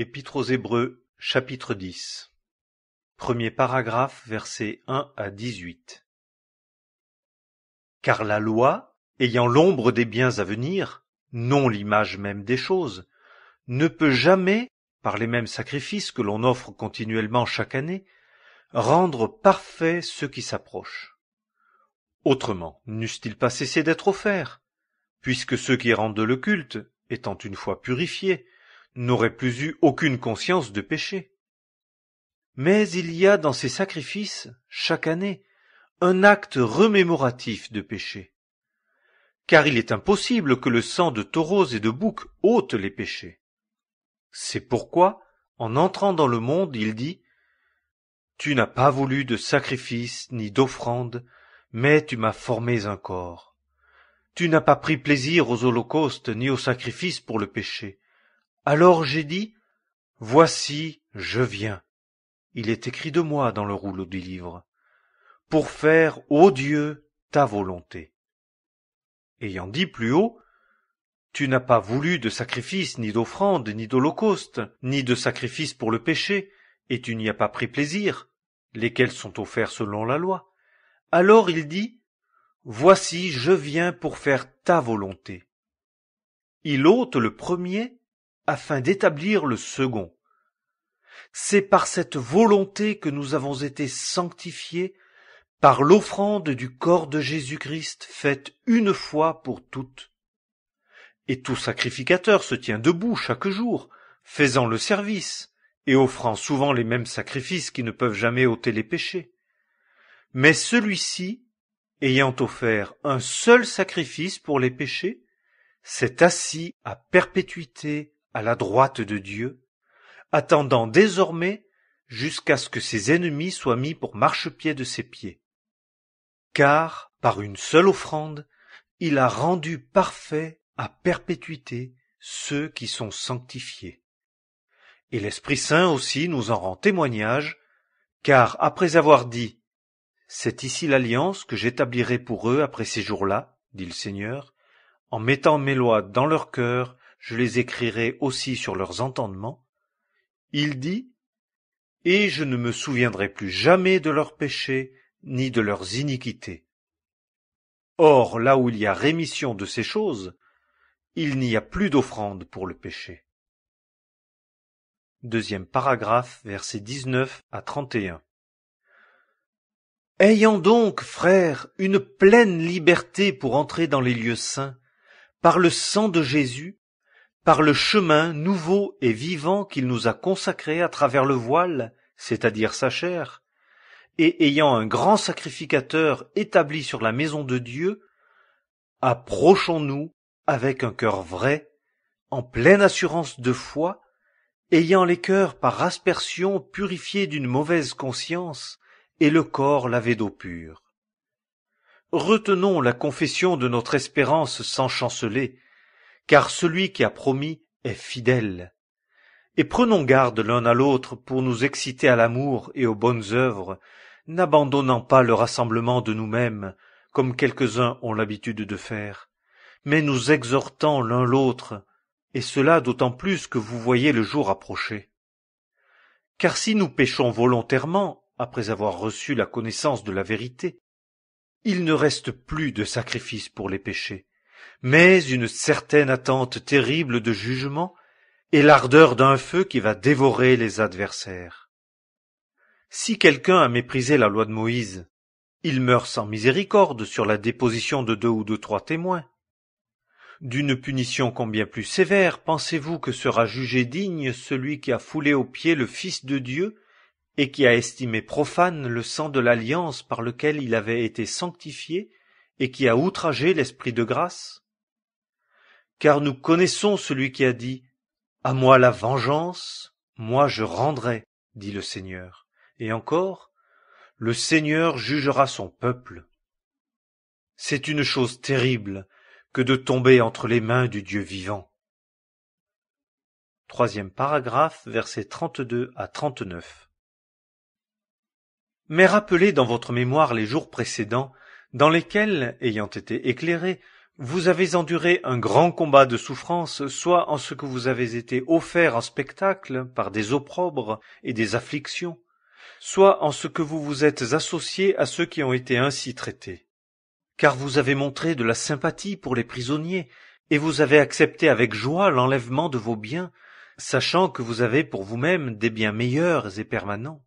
Épître aux Hébreux, chapitre 10. Premier paragraphe, versets 1 à 18. Car la loi, ayant l'ombre des biens à venir, non l'image même des choses, ne peut jamais, par les mêmes sacrifices que l'on offre continuellement chaque année, rendre parfaits ceux qui s'approchent. Autrement, n'eussent-ils pas cessé d'être offerts, puisque ceux qui rendent le culte, étant une fois purifiés, n'auraient plus eu aucune conscience de péché. Mais il y a dans ces sacrifices, chaque année, un acte remémoratif de péché. Car il est impossible que le sang de taureaux et de boucs ôte les péchés. C'est pourquoi, en entrant dans le monde, il dit « Tu n'as pas voulu de sacrifice ni d'offrande, mais tu m'as formé un corps. Tu n'as pas pris plaisir aux holocaustes ni aux sacrifices pour le péché. Alors j'ai dit, voici, je viens. Il est écrit de moi dans le rouleau du livre, pour faire, ô Dieu, ta volonté. Ayant dit plus haut, tu n'as pas voulu de sacrifice, ni d'offrande, ni d'holocauste, ni de sacrifice pour le péché, et tu n'y as pas pris plaisir, lesquels sont offerts selon la loi. Alors il dit, voici, je viens pour faire ta volonté. Il ôte le premier afin d'établir le second. C'est par cette volonté que nous avons été sanctifiés par l'offrande du corps de Jésus-Christ faite une fois pour toutes. Et tout sacrificateur se tient debout chaque jour, faisant le service, et offrant souvent les mêmes sacrifices qui ne peuvent jamais ôter les péchés. Mais celui-ci, ayant offert un seul sacrifice pour les péchés, s'est assis à perpétuité à la droite de Dieu, attendant désormais jusqu'à ce que ses ennemis soient mis pour marchepied de ses pieds. Car, par une seule offrande, il a rendu parfaits à perpétuité ceux qui sont sanctifiés. Et l'Esprit Saint aussi nous en rend témoignage, car après avoir dit « C'est ici l'alliance que j'établirai pour eux après ces jours-là, dit le Seigneur, en mettant mes lois dans leur cœur, je les écrirai aussi sur leurs entendements. » Il dit « Et je ne me souviendrai plus jamais de leurs péchés, ni de leurs iniquités. » Or, là où il y a rémission de ces choses, il n'y a plus d'offrande pour le péché. Deuxième paragraphe, versets 19 à 31. Ayant donc, frères, une pleine liberté pour entrer dans les lieux saints, par le sang de Jésus, par le chemin nouveau et vivant qu'il nous a consacré à travers le voile, c'est-à-dire sa chair, et ayant un grand sacrificateur établi sur la maison de Dieu, approchons-nous avec un cœur vrai, en pleine assurance de foi, ayant les cœurs par aspersion purifiés d'une mauvaise conscience, et le corps lavé d'eau pure. Retenons la confession de notre espérance sans chanceler, car celui qui a promis est fidèle. Et prenons garde l'un à l'autre pour nous exciter à l'amour et aux bonnes œuvres, n'abandonnant pas le rassemblement de nous-mêmes, comme quelques-uns ont l'habitude de faire, mais nous exhortant l'un l'autre, et cela d'autant plus que vous voyez le jour approcher. Car si nous péchons volontairement, après avoir reçu la connaissance de la vérité, il ne reste plus de sacrifice pour les péchés, mais une certaine attente terrible de jugement et l'ardeur d'un feu qui va dévorer les adversaires. Si quelqu'un a méprisé la loi de Moïse, il meurt sans miséricorde sur la déposition de 2 ou de 3 témoins. D'une punition combien plus sévère pensez-vous que sera jugé digne celui qui a foulé aux pieds le Fils de Dieu et qui a estimé profane le sang de l'alliance par lequel il avait été sanctifié et qui a outragé l'Esprit de grâce? Car nous connaissons celui qui a dit « À moi la vengeance, moi je rendrai, dit le Seigneur. » Et encore, « Le Seigneur jugera son peuple. » C'est une chose terrible que de tomber entre les mains du Dieu vivant. Troisième paragraphe, versets 32 à 39. Mais rappelez dans votre mémoire les jours précédents, dans lesquels, ayant été éclairés, Vous avez enduré un grand combat de souffrance, soit en ce que vous avez été offert en spectacle par des opprobres et des afflictions, soit en ce que vous vous êtes associé à ceux qui ont été ainsi traités. Car vous avez montré de la sympathie pour les prisonniers, et vous avez accepté avec joie l'enlèvement de vos biens, sachant que vous avez pour vous-même des biens meilleurs et permanents.